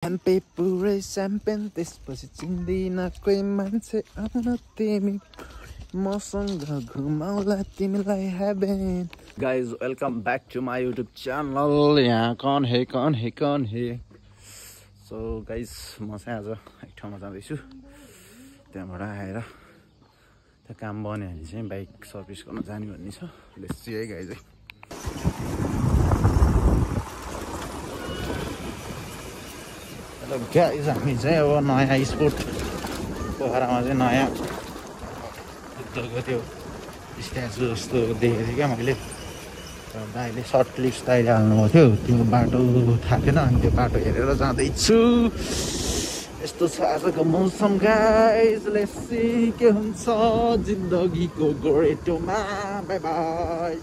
Hampe पुरै स्याम्पेन त्यसपछि चिन्दिन कोही मान्छे आउन तिमी मसँग घुमाउला तिमीलाई heaven guys welcome back to my YouTube channel यहाँ कौन हे सो गाइज म चाहिँ आज एक ठाउँमा जाँदैछु त्यहाँबाट आएर त्यो काम बन्यो भने चाहिँ बाइक सर्भिस गर्न जाने भन्ने छ लेट्स सी है गाइज गाइज हामी चाहिँ अब नयाँ स्पोर्ट पोखरामा चाहिँ नयाँ बुद्धको त्यो स्ट्याचु जस्तो देखेको थिएँ क्या मैले दाइले सर्ट क्लिप्स दाइले हाल्नुभएको थियो त्यो बाटो थाहा थिएन अनि त्यो बाटो हेरेर जाँदैछु यस्तो छ आजको मौसम गाइज लेट्स सी के हुन्छ जिन्दगीको गोरेटोमा bye bye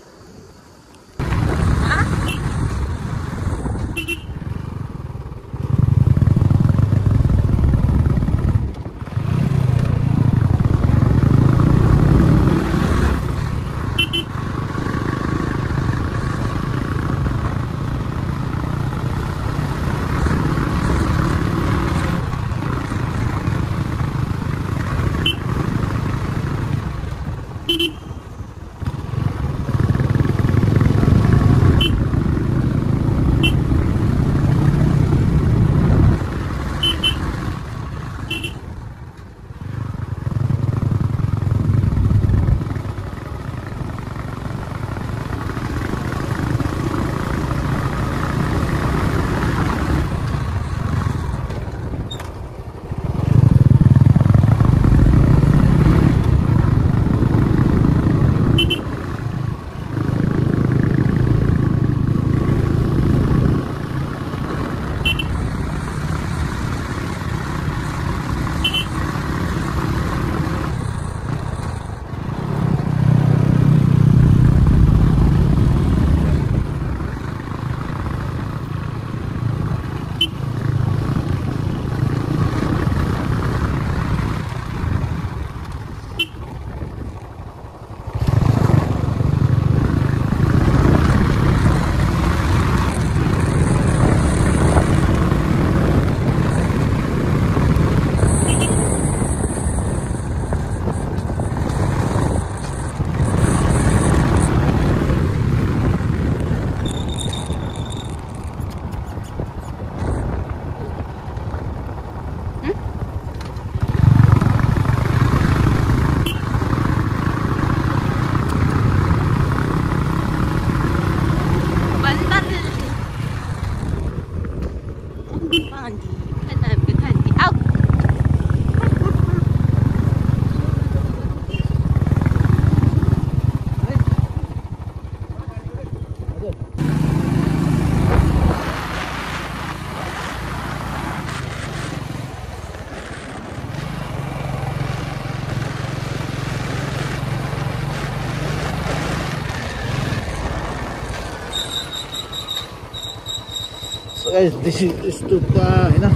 guys, this is Stupa, you know.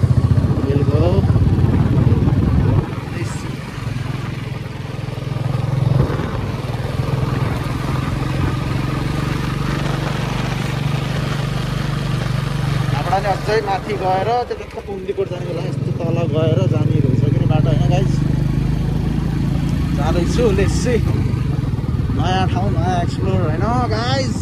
We'll go. This. આપણે અજય માથી ગएर त्यो पुण्डीकोट जानेको लागि यस्तो तल गएर जाने रहेछ कि बाटो हैन गाइस जाँदैछु लेट्स सी नयाँ ठाउँ नयाँ एक्सप्लोर हैन गाइस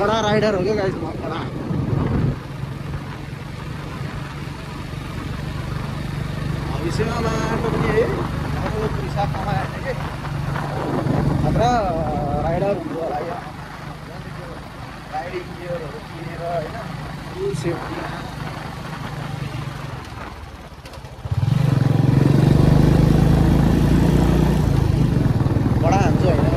बड़ा राइडर हो गया गाइस बहुत बड़ा अभिषेक को पनि है हाम्रो पैसा कमाए के अत्र राइडर हुनु होला यो राइडिङ गियरहरु किनेर हैन फुल सेफ्टी बडा हान्छु हैन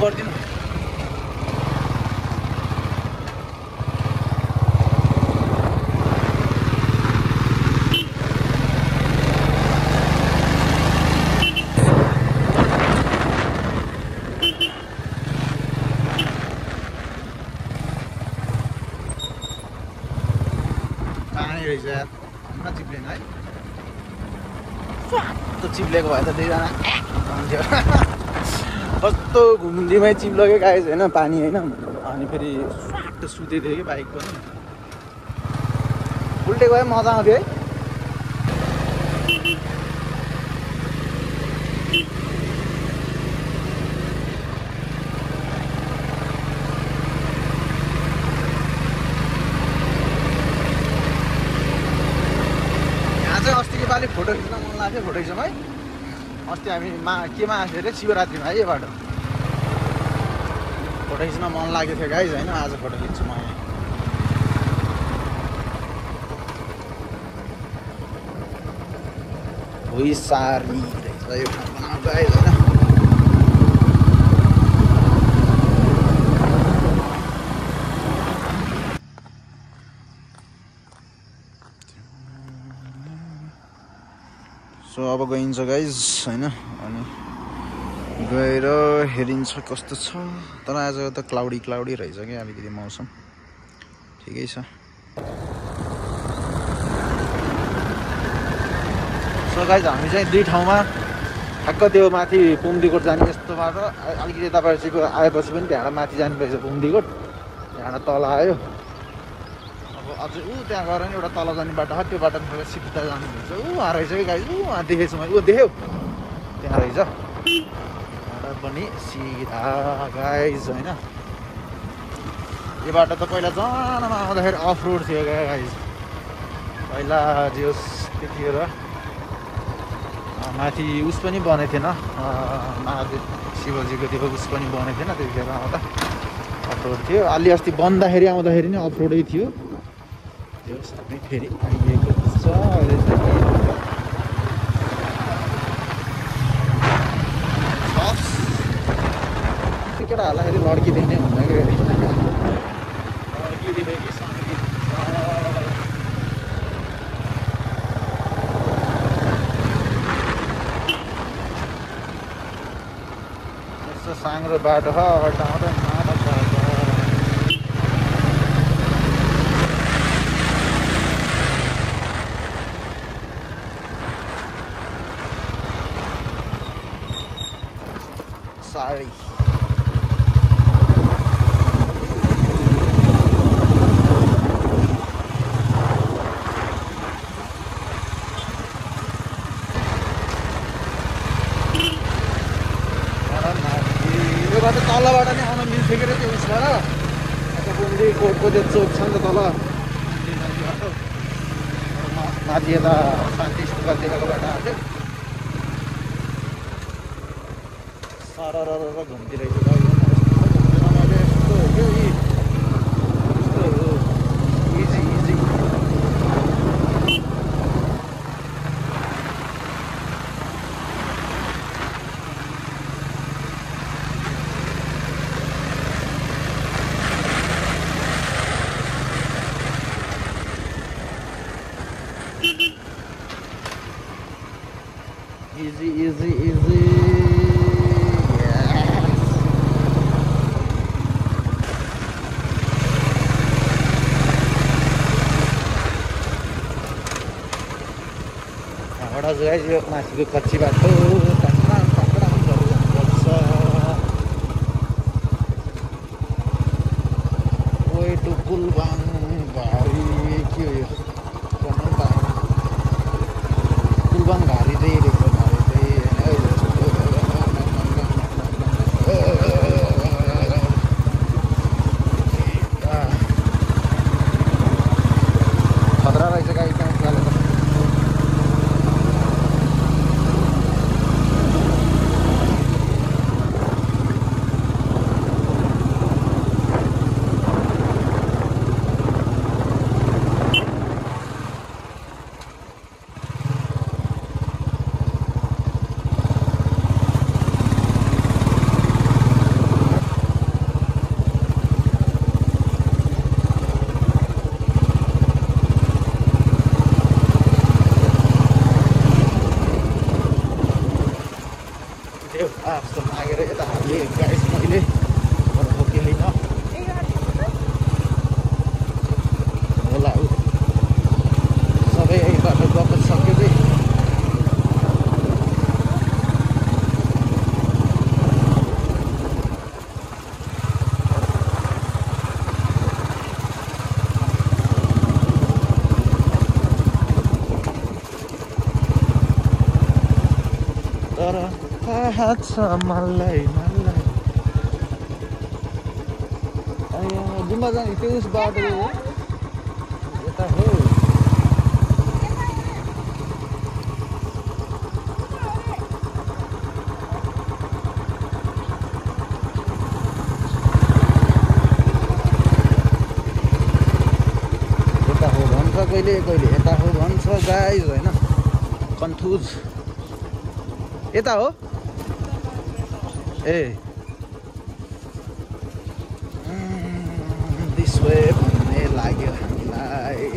गर्दिनु पानी रहेछ यार न चिप्लेन है त चिप्लेको भए त दुईजना हुन्थ्यो कस्तो घुम्दीमै चिप्लो क्या गाइस होइन पानी होइन अनि फेरि स्वाट सुतेको थियो कि बाइक पनि उल्टेको भए मजा आउँथ्यो है अस्ति फोटो खिच्न मन लाग्थ्यो फोटो खिच्नु है अस्ति हामी केमा आएको थियो अरे शिवरात्रिमा है यो बाटो फोटो खिच्न मन लागेको थियो गाइज होइन आज फोटो खिच्छु म हुइसारी रहेछ यो ठाउँ बनाएको गाइज होइन सो अब गइन्छ गाइज होइन अनि गएर हेरिन्छ कस्तो छ तर आज त क्लाउडी रहेछ क्या अलिकति मौसम ठिकै छ सो गाइज हामी चाहिँ दुई ठाउँमा ठ्याक्क त्यो माथि पुम्दीकोट जाने यस्तो बाटो अलिकति तपाईँहरू आएपछि पनि त्यहाँबाट माथि जानु रहेछ पुम्दीकोट त्यहाँबाट तल आयो अब अझै त्यहाँ गएर नि एउटा तल जाने बाटो छ त्यो बाटो सिधा जानु रहेछ उहाँ रहेछ कि गाइज उहाँ देखेको छु मैले देख्यौ त्यहाँ रहेछ त्यहाँबाट पनि सिधा गाइज होइन यो बाटो त पहिला जनामा आउँदाखेरि अफ रोड थियो क्या गाइज पहिला जे होस् त्यतिखेर माथि उस पनि बनेको थिएन महादेव शिवजीको त्यो उस पनि बनेको थिएन त्यतिखेर आउँदा अफ रोड थियो अलि अस्ति बन्दाखेरि आउँदाखेरि नै अफ रोडै थियो त्यो सबै फेरि आइएको छ केटाहरूलाई लड्की देख्ने हुँदैन कि लड्की देखेँ साङ्ग्रो बाटो छ अगाडि आउँदा साडी तलबाट नै आउन मिल्थ्यो कि त्यो उसबाट पुम्दीकोटको त्यो चोक छ नि त तल माथि यता शान्ति स्तूपतिरको बाटो आएको सारा घुम्ती रहेछ यस्तो हो क्या यस्तो हो easy easy yes guys yo masih kecil batu tangan jalanपर्छ way to Kulbang Bari के हो यो Kulbang Bari चाहिँ खतरा रहेछ गाडी त्यहाँ चालेको यता हालेँ गाइस मैले के होइन होला ऊ सबै बाटो गफ सक्यो चाहिँ तर थाहा छ मलाई गुम्बा जाने त्यो उस बाटो हो यता हो यता हो भन्छ कहिले कहिले यता हो भन्छ गाइज होइन कन्फ्युज यता हो ए दिस वे भन्ने लाग्यो हामीलाई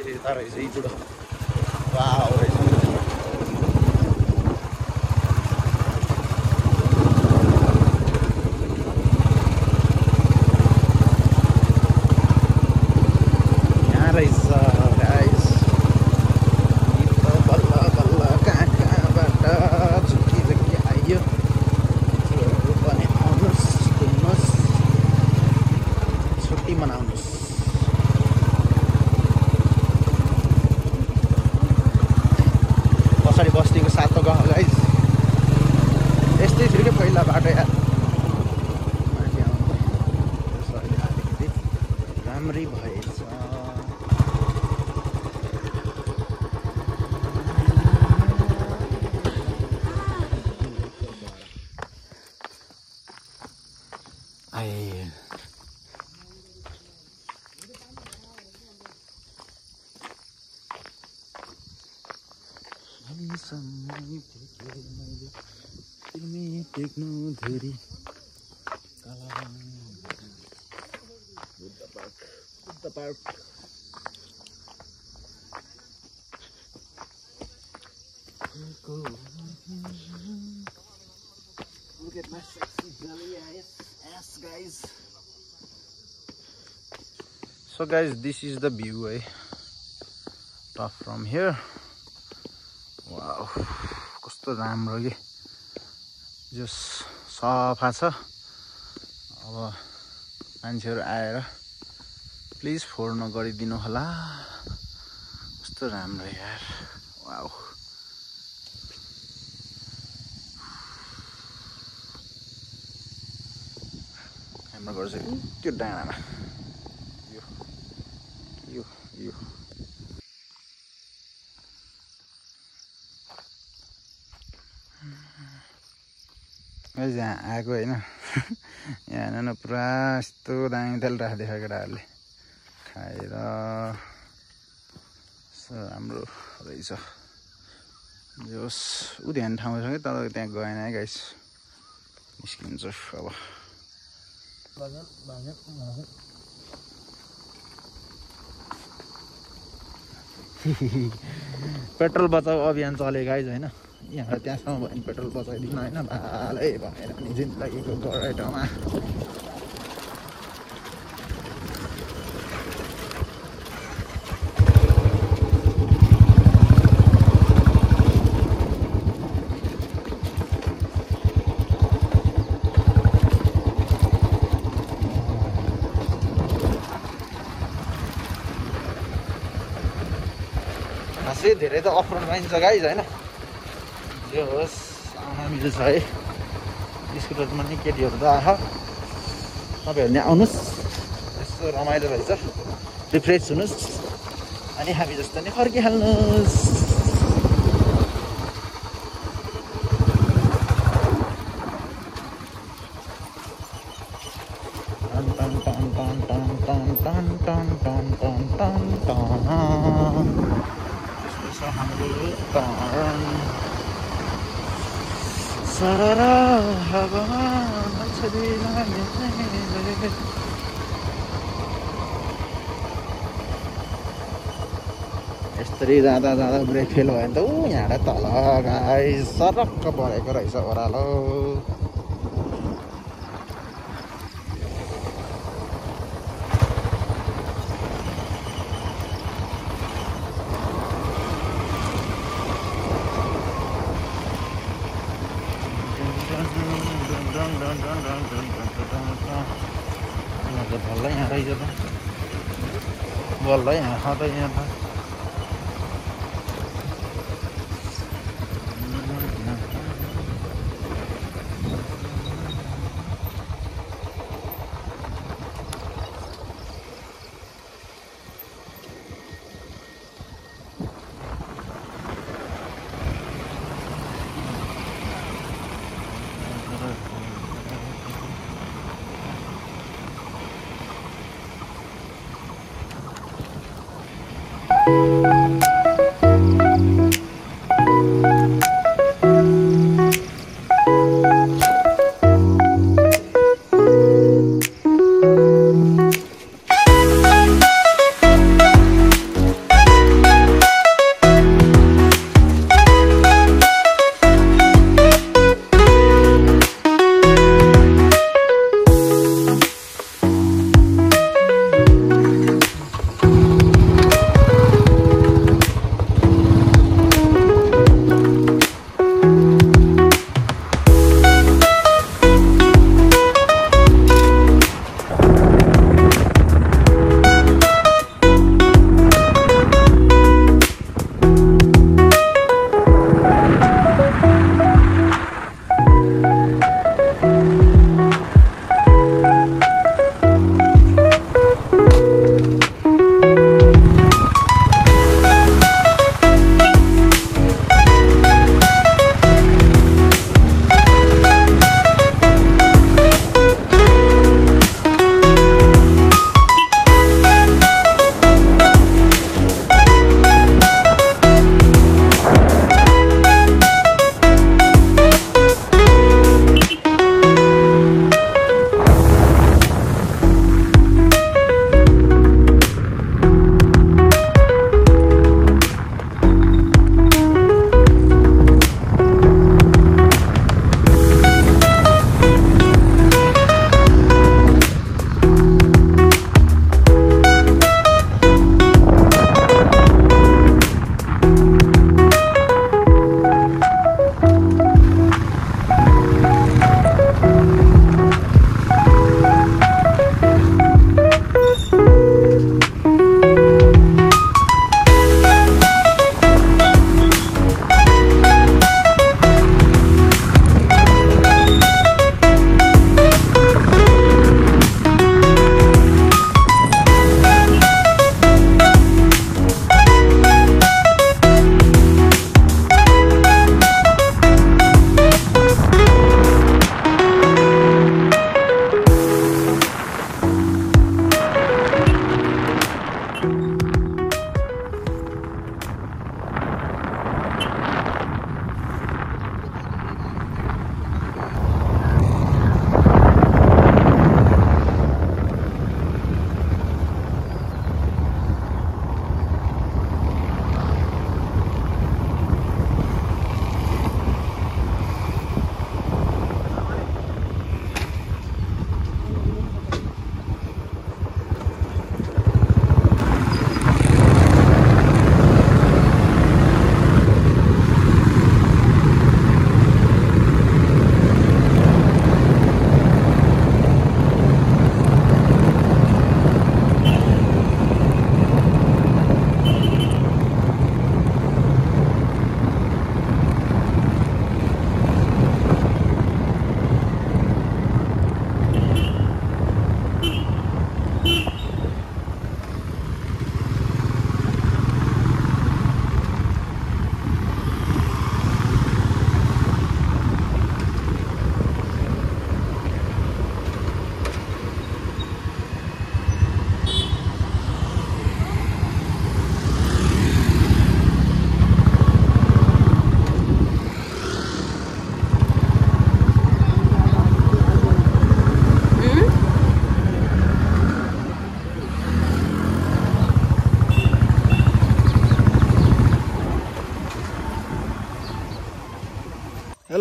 यता रहेछ यीचुडो वाउ रहेछ पछाडि बस्तीको सातो गाउँ गाइस यस्तै थियो क्या पहिला बाटो यार माथि आउनु अलिकति राम्रै भएछ तिमी देख्नु धेरै Buddha park Look at my sexy belly ass guys. So guys, this is the view top from here. Wow, कस्तो राम्रो के जस सफा छ अब मान्छेहरु आएर प्लिज फोहोर नगरिदिनु होला कस्तो राम्रो यार वाउ हाम्रो घर चाहिँ त्यो डाँडामा यो यहाँ आएको होइन यहाँ हेर्नु न पुरा यस्तो दामी तेल राखिदिएको छ केटाहरूले खाएर राम्रो रहेछ जोस् ऊ ध्यान ठाउँ छ कि तर त्यहाँ गएन है गाइस निस्किन्छ अब पेट्रोल बचाउ अभियान चले गाइस होइन यहाँ त्यहाँसम्म भयो भने पेट्रोल बचाइदिनु होइन भालै भनेर नि जिन्दगीको गराइटोमा खासै धेरै त अफरोड पाइन्छ गाइज होइन जे होस् आउन मिल्छ है स्कुटरमा नि केटीहरू त आह तपाईँहरू नि आउनुहोस् यस्तो रमाइलो रहेछ रिफ्रेस हुनुहोस् अनि हामी जस्तो नि फर्किहाल्नुहोस् सररा हवा यसरी जाँदा जाँदा ब्रेक फेल भयो भने त यहाँबाट तल गाइस सरक्क परेको रहेछ ओह्रालो। बल्ल यहाँ रहेछ त बल्ल यहाँ त यहाँ त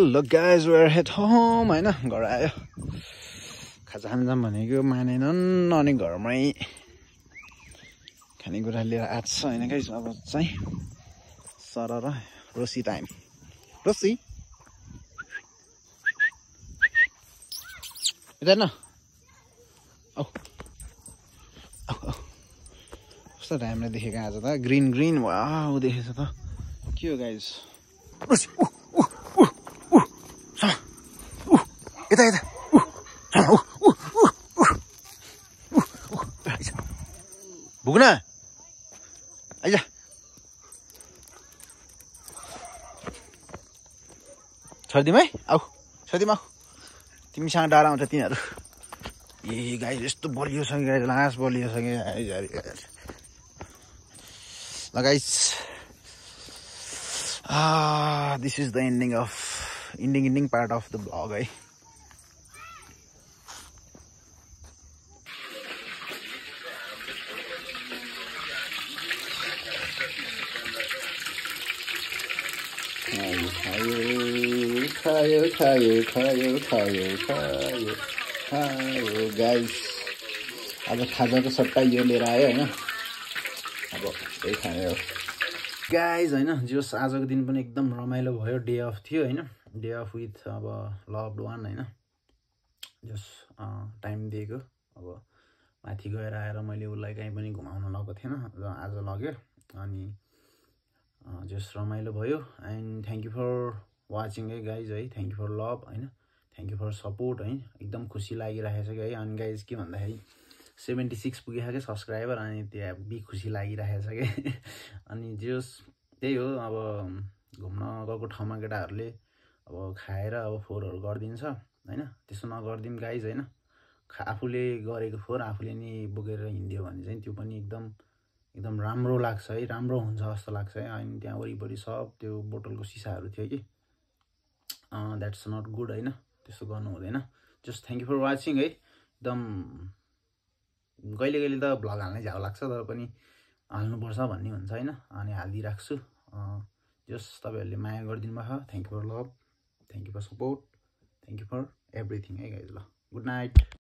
hello guys we're head home हैन घर आयो खाजा खान जाम भनेको मानेनन् अनि घरमै खानेकुरा लिएर आएको छ हैन गाइज अब चाहिँ सरर रोसी टाइम रोसी हेर्न औ औ औ कस्तो राम्रो देखेको आज त ग्रीन ग्रीन वाउ देखेछ त के हो गाइज रोसी यता यता भुग्न आइज छोडिदिउँ है आऊ छोडिदिउँ आऊ तिमीसँग डाँडा आउँछ तिनीहरू ए गाई यस्तो बलियो छ गाई लास बलियो छ ल guys this is the ending part of the blog है खायो गाइस अब खाजाको सट्टा यो लिएर आयो होइन अब यही खाने हो गाइस होइन जस आजको दिन पनि एकदम रमाइलो भयो डे अफ थियो होइन डे अफ विथ अब लभड वान होइन जस टाइम दिएको अब माथि गएर आएर मैले उसलाई कहीँ पनि घुमाउन लगेको थिएन र आज लग्यो अनि जस रमाइलो भयो and thank you for watching है गाइज है थ्याङ्क यू फर लभ होइन थ्याङ्क यू फर सपोर्ट है एकदम खुसी लागिरहेको छ कि है अनि गाइज के भन्दाखेरि 76 पुगेको क्या सब्सक्राइबर अनि त्यहाँ बी खुसी लागिरहेको छ कि अनि जस त्यही हो अब घुम्न गएको ठाउँमा केटाहरूले अब खाएर अब फोहोरहरू गरिदिन्छ होइन त्यसो नगरिदिउँ गाइज होइन आफूले गरेको फोहोर आफूले नि बोकेर हिँडिदियो भने चाहिँ त्यो पनि एकदम राम्रो लाग्छ है राम्रो हुन्छ जस्तो लाग्छ है अनि त्यहाँ वरिपरि सब त्यो बोतलको सिसाहरू थियो कि द्याट्स नट गुड होइन त्यस्तो गर्नु हुँदैन just thank you for watching है एकदम कहिले कहिले त भ्लग हाल्नै झ्याउ लाग्छ तर पनि हाल्नुपर्छ भन्ने हुन्छ होइन अनि हालिदिइराख्छु जस्ट तपाईँहरूले माया गरिदिनु भएको thank you for love thank you for support thank you for everything है गाइज ल गुड नाइट